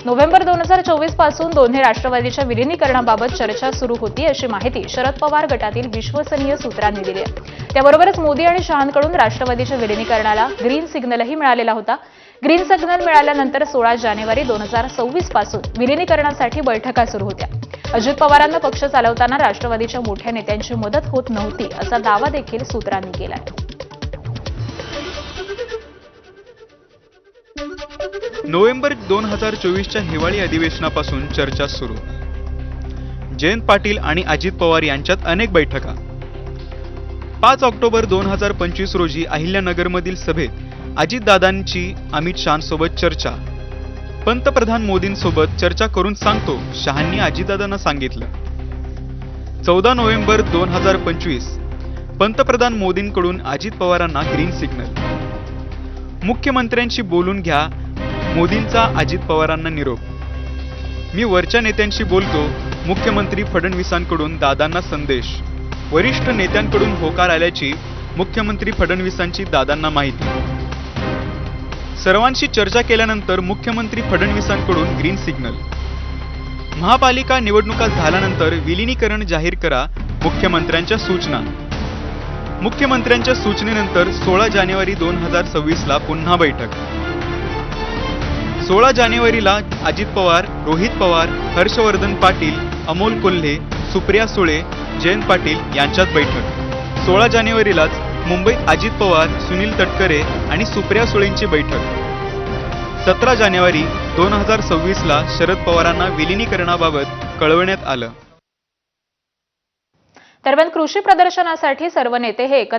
November 2024 पासून दोन्ही राष्ट्रवादीच्या विलिनीकरणाबाबत चर्चा सुरू होती अशी माहिती शरद पवार गटातील विश्वसनीय सूत्रांनी दिली आहे। त्याबरोबरच मोदी आणि शहांकडून राष्ट्रवादीच्या विलिनीकरणाला ग्रीन सिग्नलही मिळालेला होता। ग्रीन सिग्नल मिळाल्यानंतर 16 जानेवारी 2026 पासून विलिनीकरणासाठी बैठका सुरू होत्या। अजित पवारांना पक्ष चालवताना राष्ट्रवादीच्या मोठ्या नेत्यांची मदत होत नव्हती असा दावा देखील सूत्रांनी केला आहे। नोव्हेंबर 2024च्या हिवाळी अधिवेशनापासून चर्चा सुरू। जयंत पाटील आणि अजित पवार यांच्यात अनेक बैठका। 5 ऑक्टोबर 2025 रोजी अहिल्यानगरमधील सभेत अजितदादांची अमित शहांसोबत चर्चा। पंतप्रधान मोदींसोबत चर्चा करून सांगतो, शहांनी अजितदादांना सांगितलं। 14 नोव्हेंबर 2025 पंतप्रधान मोदींकडून अजित पवारांना ग्रीन सिग्नल। मुख्यमंत्र्यांशी बोलून घ्या, मोदींचा अजित पवारांना निरोप। मी वरच्या नेत्यांशी बोलतो, मुख्यमंत्री फडणवीसांकडून दादांना संदेश। वरिष्ठ नेत्यांकडून होकार आल्याची मुख्यमंत्री फडणवीसांची दादांना माहिती। सर्वांशी चर्चा केल्यानंतर मुख्यमंत्री फडणवीसांकडून ग्रीन सिग्नल। महापालिका निवडणुका झाल्यानंतर विलिनीकरण जाहीर करा, मुख्यमंत्र्यांच्या सूचना। मुख्यमंत्र्यांच्या सूचनेनंतर 16 जानेवारी 2026 ला पुन्हा बैठक। 16 जानेवारीला अजित पवार, रोहित पवार, हर्षवर्धन पाटील, अमोल कोल्हे, सुप्रिया सुळे, जयंत पाटील यांच्यात बैठक। 16 जानेवारीलाच मुंबईत अजित पवार, सुनील तटकरे आणि सुप्रिया सुळेंची बैठक। 17 जानेवारी 2026 ला शरद पवारांना विलिनीकरणाबाबत कळवण्यात आलं। दरम्यान कृषी प्रदर्शनासाठी सर्व नेते हे एकत्र